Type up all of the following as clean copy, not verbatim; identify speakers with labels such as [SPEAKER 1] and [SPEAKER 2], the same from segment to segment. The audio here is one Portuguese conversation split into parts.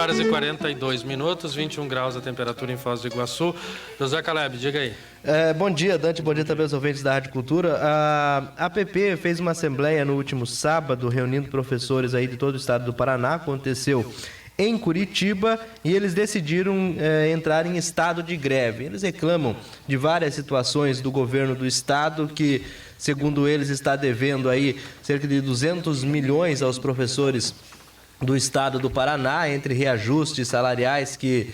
[SPEAKER 1] horas e 42 minutos, 21 graus a temperatura em Foz do Iguaçu. José Caleb, diga aí.
[SPEAKER 2] Bom dia, Dante. Bom dia também aos ouvintes da Rádio Cultura. A APP fez uma assembleia no último sábado, reunindo professores aí de todo o estado do Paraná. Aconteceu em Curitiba e eles decidiram entrar em estado de greve. Eles reclamam de várias situações do governo do estado que, segundo eles, está devendo aí cerca de 200 milhões aos professores do estado do Paraná, entre reajustes salariais que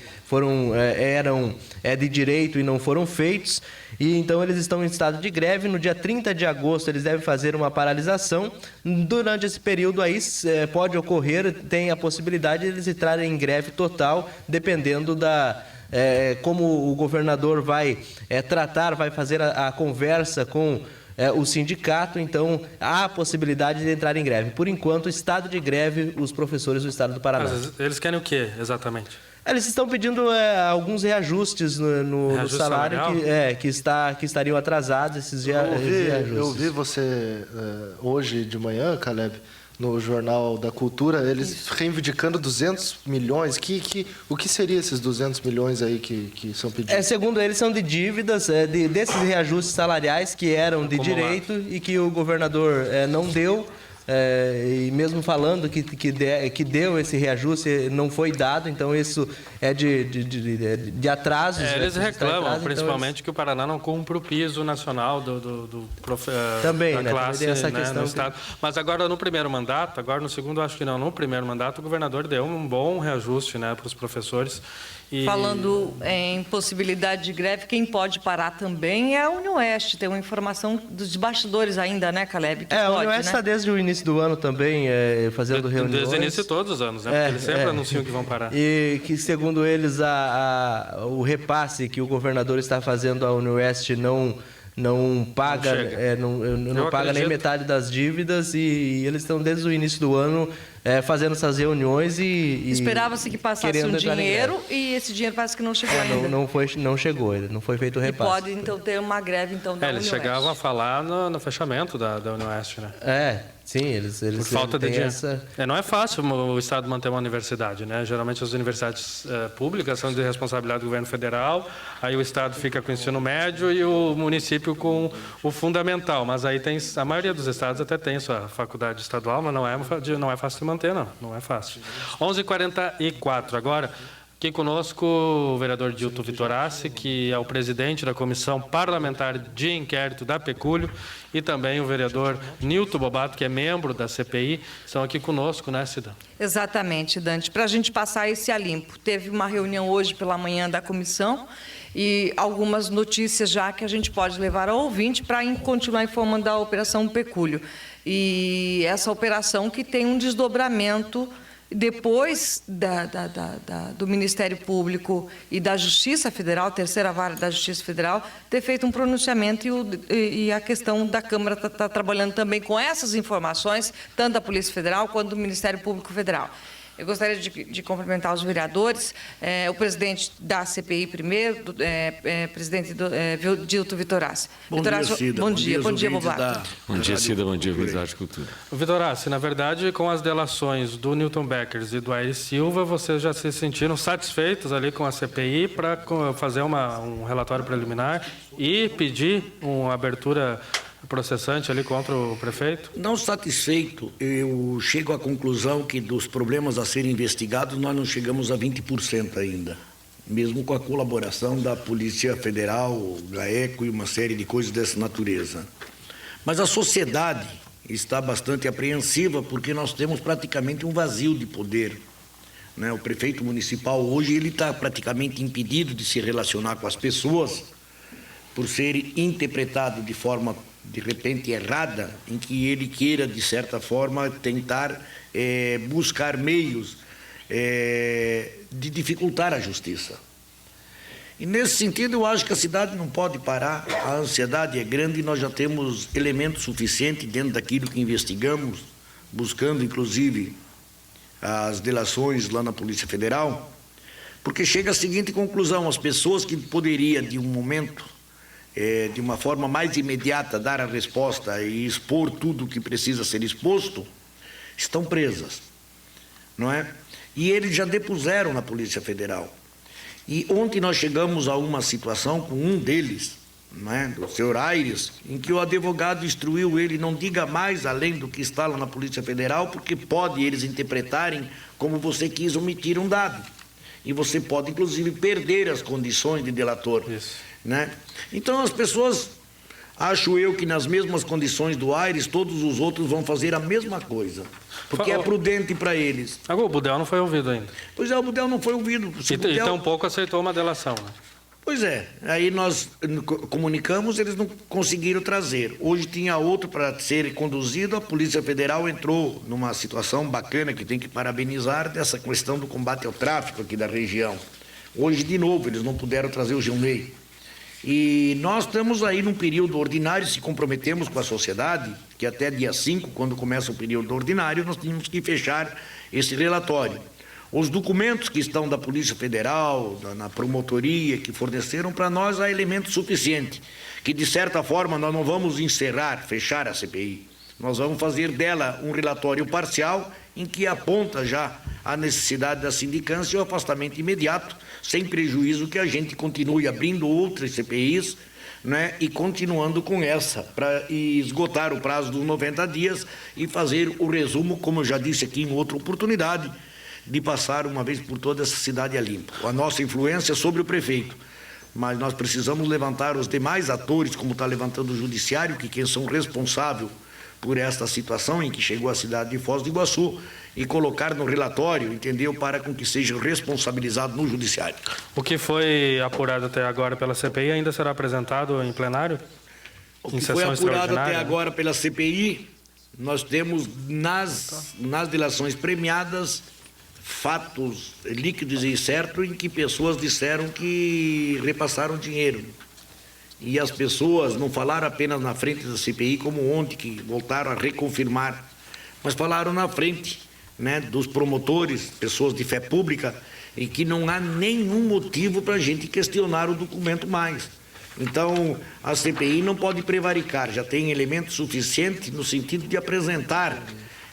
[SPEAKER 2] eram de direito e não foram feitos. E então eles estão em estado de greve. No dia 30 de agosto eles devem fazer uma paralisação. Durante esse período aí pode ocorrer, tem a possibilidade de eles entrarem em greve total, dependendo como o governador vai vai fazer a conversa com o sindicato. Então há a possibilidade de entrar em greve. Por enquanto, estado de greve os professores do estado do Paraná.
[SPEAKER 1] Mas eles querem o quê, exatamente?
[SPEAKER 2] Eles estão pedindo alguns reajustes no salário que estariam atrasados, esses reajustes.
[SPEAKER 3] Eu vi você hoje de manhã, Caleb, no Jornal da Cultura, eles reivindicando 200 milhões. O que seriam esses 200 milhões aí que são pedidos?
[SPEAKER 2] Segundo eles, são de dívidas, desses reajustes salariais que eram de direito e que o governador não deu. E mesmo falando que deu esse reajuste, não foi dado, então isso é de atrasos.
[SPEAKER 1] Eles reclamam, principalmente, que o Paraná não cumpre o piso nacional
[SPEAKER 2] também,
[SPEAKER 1] da classe,
[SPEAKER 2] também essa questão
[SPEAKER 1] no estado. Mas agora no primeiro mandato, agora no segundo acho que não, no primeiro mandato o governador deu um bom reajuste para os professores.
[SPEAKER 4] Falando em possibilidade de greve, quem pode parar também é a Unioeste. Tem uma informação dos bastidores ainda, né, Caleb?
[SPEAKER 2] A Unioeste está desde o início do ano também fazendo reuniões.
[SPEAKER 1] Desde o início de todos os anos, né? Porque eles sempre anunciam que vão parar.
[SPEAKER 2] E que, segundo eles, o repasse que o governador está fazendo à Unioeste não paga, não paga nem metade das dívidas e eles estão desde o início do ano fazendo essas reuniões e
[SPEAKER 4] esperava-se que passasse um dinheiro e esse dinheiro parece que não chegou ainda.
[SPEAKER 2] Não chegou, não foi feito o repasse.
[SPEAKER 4] E pode então ter uma greve da
[SPEAKER 1] Eles
[SPEAKER 4] Unioeste.
[SPEAKER 1] chegavam a falar no fechamento da Unioeste, né?
[SPEAKER 2] Sim, eles
[SPEAKER 1] por falta de dinheiro. Não é fácil o Estado manter uma universidade, né? Geralmente as universidades públicas são de responsabilidade do governo federal, aí o Estado fica com o ensino médio e o município com o fundamental, mas aí a maioria dos estados até tem sua faculdade estadual, mas não é fácil de manter, não é fácil. 11h44 agora. Aqui conosco o vereador Dilton Vitorassi, que é o presidente da Comissão Parlamentar de Inquérito da Pecúlio, e também o vereador Nilton Bobato, que é membro da CPI, estão aqui conosco, né, Cida?
[SPEAKER 4] Exatamente, Dante. Para a gente passar esse a limpo, teve uma reunião hoje pela manhã da comissão e algumas notícias já que a gente pode levar ao ouvinte para continuar informando da Operação Pecúlio. E essa operação que tem um desdobramento depois do Ministério Público e da Justiça Federal, terceira vara da Justiça Federal, ter feito um pronunciamento e a questão da Câmara está trabalhando também com essas informações, tanto da Polícia Federal quanto do Ministério Público Federal. Eu gostaria de cumprimentar os vereadores, o presidente da CPI primeiro, presidente Dilton Vitorassi.
[SPEAKER 5] Bom dia, Cida.
[SPEAKER 4] Bom dia, Bobato.
[SPEAKER 5] Bom dia, Cida. Bom dia, Verdade e Cultura.
[SPEAKER 1] Vitorassi, na verdade, com as delações do Newton Beckers e do Aires Silva, vocês já se sentiram satisfeitos ali com a CPI para fazer um relatório preliminar e pedir uma abertura processante ali contra o prefeito?
[SPEAKER 5] Não satisfeito, eu chego à conclusão que dos problemas a serem investigados nós não chegamos a 20% ainda, mesmo com a colaboração da Polícia Federal, GAECO e uma série de coisas dessa natureza. Mas a sociedade está bastante apreensiva porque nós temos praticamente um vazio de poder, né? O prefeito municipal hoje ele está praticamente impedido de se relacionar com as pessoas por ser interpretado de forma de repente errada, em que ele queira, de certa forma, tentar buscar meios de dificultar a justiça. E, nesse sentido, eu acho que a cidade não pode parar, a ansiedade é grande e nós já temos elementos suficientes dentro daquilo que investigamos, buscando, inclusive, as delações lá na Polícia Federal, porque chega à seguinte conclusão: as pessoas que poderiam, de um momento, de uma forma mais imediata, dar a resposta e expor tudo o que precisa ser exposto, estão presas, não é? E eles já depuseram na Polícia Federal. E ontem nós chegamos a uma situação com um deles, né, do senhor Aires, em que o advogado instruiu ele, não diga mais além do que está lá na Polícia Federal, porque pode eles interpretarem como você quis omitir um dado. E você pode, inclusive, perder as condições de delator.
[SPEAKER 1] Isso.
[SPEAKER 5] Né? Então, as pessoas, acho eu que nas mesmas condições do Aires, todos os outros vão fazer a mesma coisa. Porque é prudente para eles.
[SPEAKER 1] Agora, o Budel não foi ouvido ainda.
[SPEAKER 5] Pois é, o Budel não foi ouvido.
[SPEAKER 1] E tampouco aceitou uma delação, né?
[SPEAKER 5] Pois é, aí nós comunicamos, eles não conseguiram trazer. Hoje tinha outro para ser conduzido, a Polícia Federal entrou numa situação bacana que tem que parabenizar dessa questão do combate ao tráfico aqui da região. Hoje, de novo, eles não puderam trazer o Gilney. E nós estamos aí num período ordinário, se comprometemos com a sociedade, que até dia 5, quando começa o período ordinário, nós tínhamos que fechar esse relatório. Os documentos que estão da Polícia Federal, na promotoria, que forneceram para nós há elemento suficiente, que de certa forma nós não vamos fechar a CPI. Nós vamos fazer dela um relatório parcial em que aponta já a necessidade da sindicância e o afastamento imediato, sem prejuízo que a gente continue abrindo outras CPIs, né, e continuando com essa, para esgotar o prazo dos 90 dias e fazer o resumo, como eu já disse aqui em outra oportunidade, de passar uma vez por toda essa cidade a limpo. A nossa influência sobre o prefeito, mas nós precisamos levantar os demais atores, como está levantando o judiciário, que quem são responsáveis por esta situação em que chegou a cidade de Foz do Iguaçu, e colocar no relatório, entendeu, para com que seja responsabilizado no judiciário.
[SPEAKER 1] O que foi apurado até agora pela CPI ainda será apresentado em plenário?
[SPEAKER 5] O que foi apurado até agora pela CPI, nós temos nas delações premiadas fatos líquidos e certos em que pessoas disseram que repassaram dinheiro. E as pessoas não falaram apenas na frente da CPI, como ontem, que voltaram a reconfirmar, mas falaram na frente, né, dos promotores, pessoas de fé pública, e que não há nenhum motivo para a gente questionar o documento mais. Então, a CPI não pode prevaricar, já tem elemento suficiente no sentido de apresentar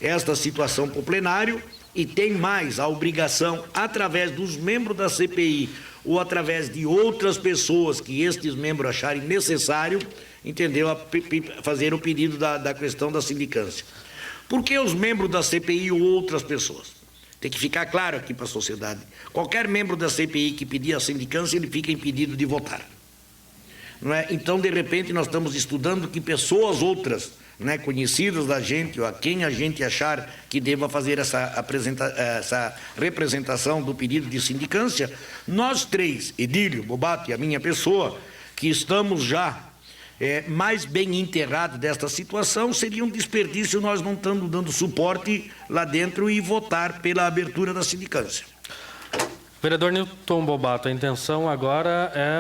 [SPEAKER 5] esta situação para o plenário, e tem mais a obrigação, através dos membros da CPI ou através de outras pessoas que estes membros acharem necessário, entendeu, fazer o pedido da questão da sindicância. Por que os membros da CPI ou outras pessoas? Tem que ficar claro aqui para a sociedade. Qualquer membro da CPI que pedir a sindicância, ele fica impedido de votar. Não é? Então, de repente, nós estamos estudando que pessoas outras, né, conhecidas da gente, ou a quem a gente achar que deva fazer essa representação do pedido de sindicância, nós três, Edílio, Bobato e a minha pessoa, que estamos já mais bem inteirados desta situação, seria um desperdício nós não estamos dando suporte lá dentro e votar pela abertura da sindicância.
[SPEAKER 1] Vereador Newton Bobato, a intenção agora é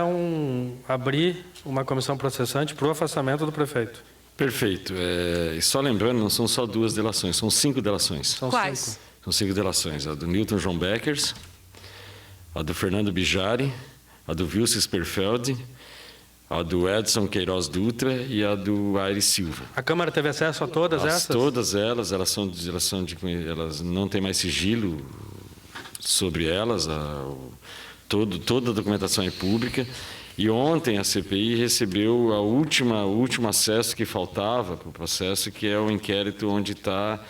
[SPEAKER 1] abrir uma comissão processante para o afastamento do prefeito.
[SPEAKER 6] Perfeito. E só lembrando, não são só 2 delações, são 5 delações.
[SPEAKER 1] São
[SPEAKER 4] Quais?
[SPEAKER 1] 5.
[SPEAKER 6] São 5 delações. A do Newton João Beckers, a do Fernando Bijari, a do Wilson Sperfeld, a do Edson Queiroz Dutra e a do Aires Silva.
[SPEAKER 1] A Câmara teve acesso a todas essas?
[SPEAKER 6] Todas elas não tem mais sigilo sobre elas, toda a documentação é pública. E ontem a CPI recebeu o último acesso que faltava para o processo, que é o inquérito onde está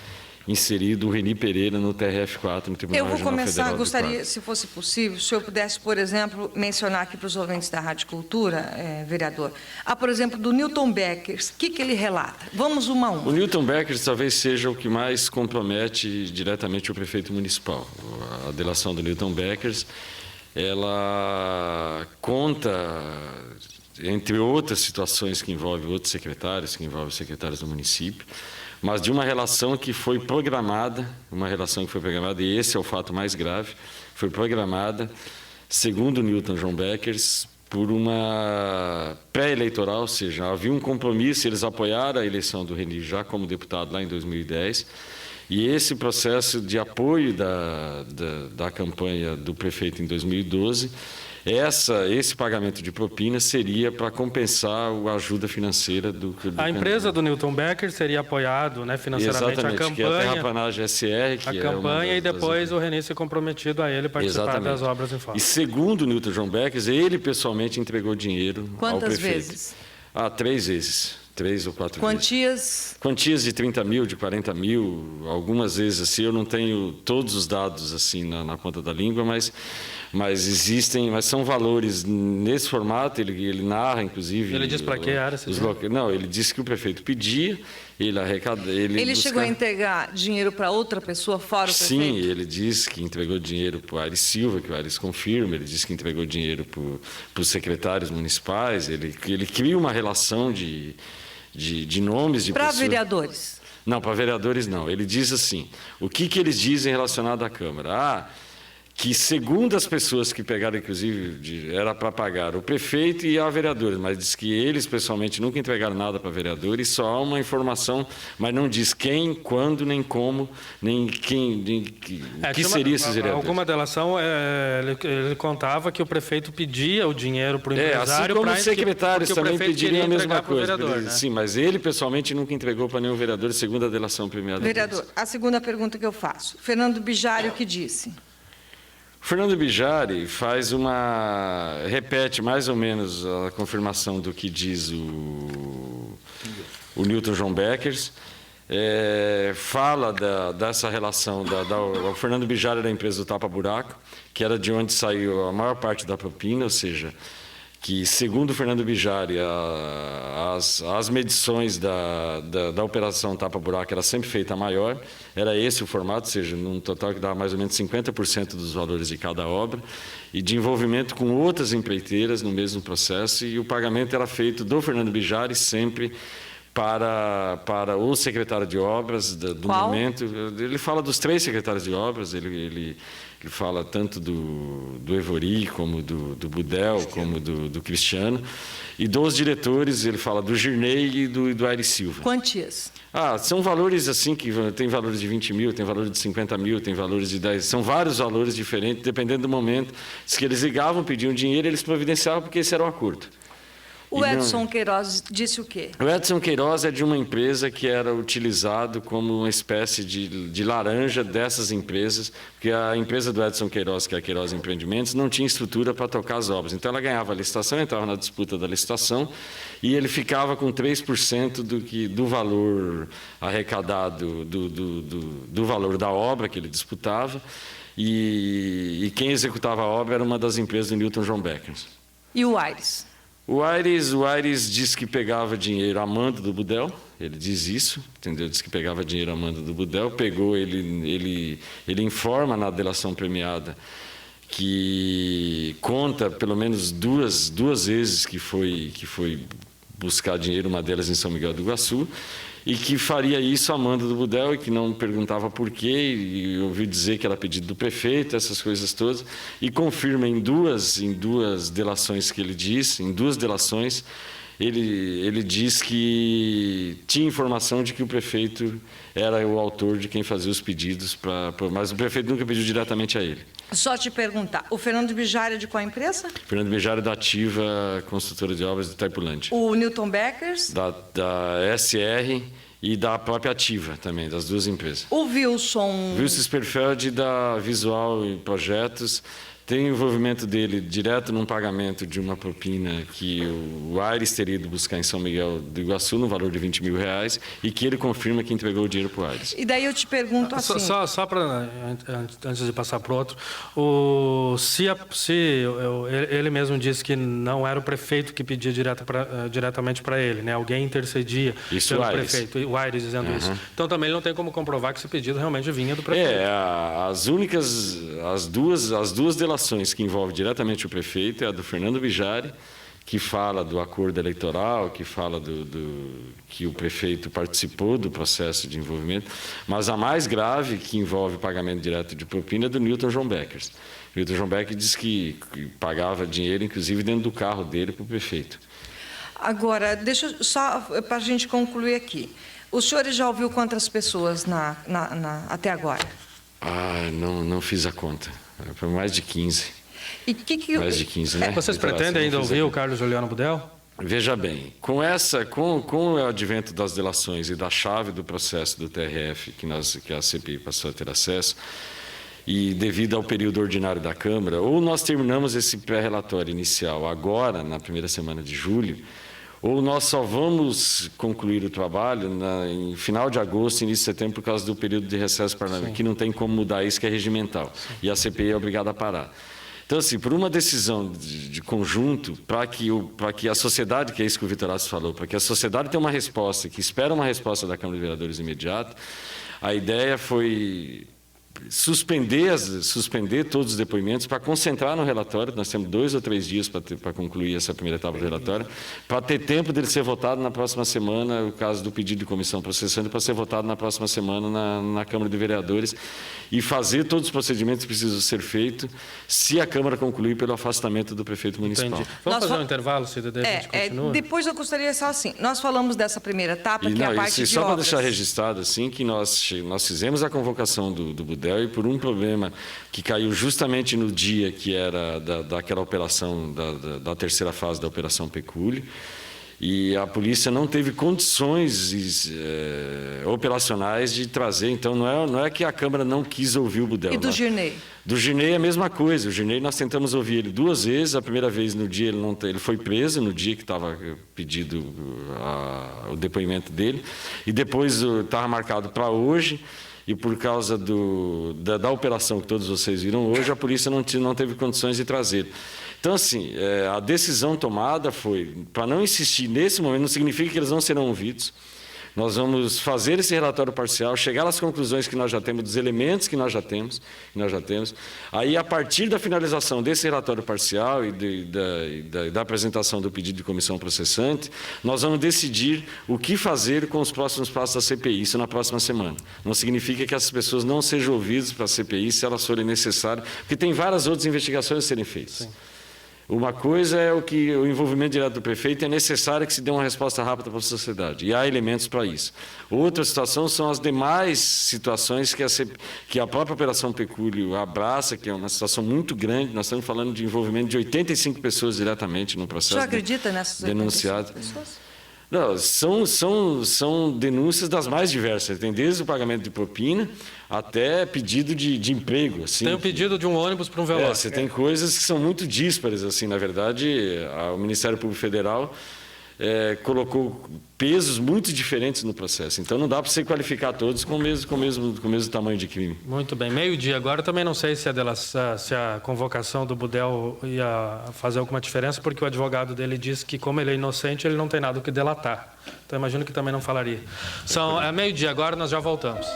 [SPEAKER 6] inserido o Reni Pereira no TRF4, no Tribunal Regional Federal.
[SPEAKER 4] Eu vou começar, gostaria,
[SPEAKER 6] do Pará.
[SPEAKER 4] se fosse possível, se o senhor pudesse, por exemplo, mencionar aqui para os ouvintes da Rádio Cultura, vereador, por exemplo, do Newton Beckers, o que ele relata? Vamos uma a uma.
[SPEAKER 6] O Newton Beckers talvez seja o que mais compromete diretamente o prefeito municipal. A delação do Newton Beckers, ela conta, entre outras situações que envolvem outros secretários, que envolvem secretários do município, mas de uma relação que foi programada, e esse é o fato mais grave, foi programada, segundo o Newton João Beckers, por uma pré-eleitoral, ou seja, havia um compromisso, eles apoiaram a eleição do Reni já como deputado lá em 2010, e esse processo de apoio da campanha do prefeito em 2012, esse pagamento de propina seria para compensar a ajuda financeira do
[SPEAKER 1] A empresa do Newton Becker seria apoiado, né, financeiramente a
[SPEAKER 6] exatamente, que é a
[SPEAKER 1] campanha,
[SPEAKER 6] Terraplanagem SR, que
[SPEAKER 1] a campanha e depois o Reni se comprometido a ele participar
[SPEAKER 6] exatamente.
[SPEAKER 1] das obras em fato.
[SPEAKER 6] E segundo o Newton John Becker, ele pessoalmente entregou dinheiro ao prefeito.
[SPEAKER 4] Quantas vezes?
[SPEAKER 6] 3 vezes. 3 ou 4 vezes. Quantias de 30 mil, de 40 mil, algumas vezes assim. Eu não tenho todos os dados assim na ponta da língua, mas existem, mas são valores nesse formato. Ele narra, inclusive.
[SPEAKER 1] Ele diz para que área?
[SPEAKER 6] Não, ele disse que o prefeito pedia, ele arrecada. Ele
[SPEAKER 4] chegou a entregar dinheiro para outra pessoa fora o prefeito?
[SPEAKER 6] Sim, ele disse que entregou dinheiro para o Aires Silva, que o Aires confirma. Ele disse que entregou dinheiro para os secretários municipais. Ele cria uma relação de nomes de pessoas.
[SPEAKER 4] Para vereadores?
[SPEAKER 6] Não, para vereadores não. Ele diz assim, o que eles dizem relacionado à Câmara? Que segundo as pessoas que pegaram, inclusive, era para pagar o prefeito e a vereadores, mas diz que eles, pessoalmente, nunca entregaram nada para vereadores, só há uma informação, mas não diz quem, quando, nem como, nem quem, o que seria esses vereadores.
[SPEAKER 1] Alguma delação, ele contava que o prefeito pedia o dinheiro para o empresário.
[SPEAKER 6] Assim como os secretários também pediriam a mesma coisa.
[SPEAKER 1] Vereador, né?
[SPEAKER 6] Sim, mas ele, pessoalmente, nunca entregou para nenhum vereador, segundo a delação premiada.
[SPEAKER 4] Vereador, a segunda pergunta que eu faço. Fernando Bijari, o que disse?
[SPEAKER 6] O Fernando Bijari repete mais ou menos a confirmação do que diz o Newton John Becker, fala dessa relação, o Fernando Bijari era da empresa do Tapa Buraco, que era de onde saiu a maior parte da propina, ou seja, que segundo o Fernando Bijari, as medições da operação Tapa Buraco era sempre feita maior, era esse o formato, ou seja, num total que dava mais ou menos 50% dos valores de cada obra, e de envolvimento com outras empreiteiras no mesmo processo, e o pagamento era feito do Fernando Bijari sempre para o secretário de obras do momento. Ele fala dos 3 secretários de obras, ele fala tanto do Evori, como do Budel, como do Cristiano. E dos diretores, ele fala do Girney e do Aires Silva.
[SPEAKER 4] Quantias?
[SPEAKER 6] São valores assim, que tem valores de 20 mil, tem valores de 50 mil, tem valores de 10. São vários valores diferentes, dependendo do momento. Diz que eles ligavam, pediam dinheiro, eles providenciavam, porque esse era o acordo.
[SPEAKER 4] O Edson Queiroz disse o quê?
[SPEAKER 6] O Edson Queiroz é de uma empresa que era utilizado como uma espécie de laranja dessas empresas, porque a empresa do Edson Queiroz, que é a Queiroz Empreendimentos, não tinha estrutura para tocar as obras. Então ela ganhava a licitação, entrava na disputa da licitação e ele ficava com 3% do valor arrecadado, do valor da obra que ele disputava, e quem executava a obra era uma das empresas do Newton John Becker.
[SPEAKER 4] E o Aires?
[SPEAKER 6] O Aires diz que pegava dinheiro a mando do Budel, ele diz isso, entendeu? Diz que pegava dinheiro a mando do Budel, ele informa na delação premiada que conta pelo menos duas vezes que foi buscar dinheiro, uma delas em São Miguel do Iguaçu, e que faria isso a mando do Budel e que não perguntava por quê, e ouvi dizer que era pedido do prefeito, essas coisas todas, e confirma em duas delações que ele diz, em 2 delações, ele diz que tinha informação de que o prefeito era o autor de quem fazia os pedidos, mas o prefeito nunca pediu diretamente a ele.
[SPEAKER 4] Só te perguntar, o Fernando Bijari é de qual empresa?
[SPEAKER 6] Fernando Bijari da Ativa, construtora de obras de Itaipulândia.
[SPEAKER 4] O Newton Beckers?
[SPEAKER 6] Da SR e da própria Ativa também, das 2 empresas.
[SPEAKER 4] O Wilson
[SPEAKER 6] Sperfeld da Visual e Projetos. Tem o envolvimento dele direto num pagamento de uma propina que o Aires teria ido buscar em São Miguel do Iguaçu, no valor de 20 mil reais, e que ele confirma que entregou o dinheiro para o Aires.
[SPEAKER 4] E daí eu te pergunto assim...
[SPEAKER 1] Só para, antes de passar para o outro, ele mesmo disse que não era o prefeito que pedia diretamente para ele, né? Alguém intercedia pelo prefeito, o Aires dizendo isso. Então também ele não tem como comprovar que esse pedido realmente vinha do prefeito.
[SPEAKER 6] As duas delações que envolvem diretamente o prefeito é a do Fernando Bijari, que fala do acordo eleitoral, que fala que o prefeito participou do processo de envolvimento, mas a mais grave, que envolve pagamento direto de propina, é do Newton John Becker. Newton John Becker diz que pagava dinheiro, inclusive, dentro do carro dele para o prefeito.
[SPEAKER 4] Agora, deixa eu só para a gente concluir aqui. Os senhores já ouviu quantas pessoas até agora?
[SPEAKER 6] Não fiz a conta. Foi mais de 15.
[SPEAKER 4] E
[SPEAKER 6] mais de 15, né?
[SPEAKER 1] Vocês pretendem ainda ouvir o Carlos Juliano Budel?
[SPEAKER 6] Veja bem, com o advento das delações e da chave do processo do TRF, que a CPI passou a ter acesso, e devido ao período ordinário da Câmara, ou nós terminamos esse pré-relatório inicial agora, na primeira semana de julho, ou nós só vamos concluir o trabalho em final de agosto, início de setembro, por causa do período de recesso parlamentar, que não tem como mudar isso, que é regimental. E a CPI é obrigada a parar. Então, assim, por uma decisão de conjunto, para que a sociedade, que é isso que o Vitor Assis falou, para que a sociedade tenha uma resposta, que espera uma resposta da Câmara de Vereadores imediata, a ideia foi suspender todos os depoimentos para concentrar no relatório. Nós temos 2 ou 3 dias para concluir essa primeira etapa do relatório, para ter tempo dele ser votado na próxima semana, o caso do pedido de comissão processante, para ser votado na próxima semana na Câmara de Vereadores, e fazer todos os procedimentos que precisam ser feitos se a Câmara concluir pelo afastamento do prefeito municipal.
[SPEAKER 1] Entendi. Vamos fazer um intervalo, Cida, daí a gente continua?
[SPEAKER 4] Depois eu gostaria só assim, nós falamos dessa primeira etapa, que é a parte de
[SPEAKER 6] só para
[SPEAKER 4] obras.
[SPEAKER 6] deixar registrado, assim, que nós fizemos a convocação do Budel, e por um problema que caiu justamente no dia que era daquela operação, da terceira fase da Operação Pecúlio, e a polícia não teve condições operacionais de trazer. Então, não é que a Câmara não quis ouvir o Budel.
[SPEAKER 4] E do Girney?
[SPEAKER 6] Do Girney é a mesma coisa. O Girney, nós tentamos ouvir ele 2 vezes. A primeira vez, no dia, ele foi preso, no dia que estava pedido o depoimento dele. E depois estava marcado para hoje. E por causa da operação que todos vocês viram hoje, a polícia não teve condições de trazer. Então, assim, a decisão tomada foi, para não insistir nesse momento, não significa que eles não serão ouvidos. Nós vamos fazer esse relatório parcial, chegar às conclusões que nós já temos, dos elementos que nós já temos. Aí, a partir da finalização desse relatório parcial e da apresentação do pedido de comissão processante, nós vamos decidir o que fazer com os próximos passos da CPI, isso na próxima semana. Não significa que essas pessoas não sejam ouvidas para a CPI, se elas forem necessárias, porque tem várias outras investigações a serem feitas. Sim. Uma coisa é o envolvimento direto do prefeito, é necessário que se dê uma resposta rápida para a sociedade, e há elementos para isso. Outra situação são as demais situações que a própria Operação Pecúlio abraça, que é uma situação muito grande. Nós estamos falando de envolvimento de 85 pessoas diretamente no processo.
[SPEAKER 4] Você acredita nessas 85 pessoas?
[SPEAKER 6] Não, são denúncias das mais diversas. Tem desde o pagamento de propina até pedido de emprego. Assim,
[SPEAKER 1] tem o pedido de um ônibus para um velório.
[SPEAKER 6] Você tem coisas que são muito díspares. Assim, na verdade, o Ministério Público Federal colocou pesos muito diferentes no processo. Então, não dá para você qualificar todos com o mesmo tamanho de crime.
[SPEAKER 1] Muito bem. 12:00 agora. Também não sei se a convocação do Budel ia fazer alguma diferença, porque o advogado dele disse que, como ele é inocente, ele não tem nada o que delatar. Então, imagino que também não falaria. São 12:00 agora, nós já voltamos.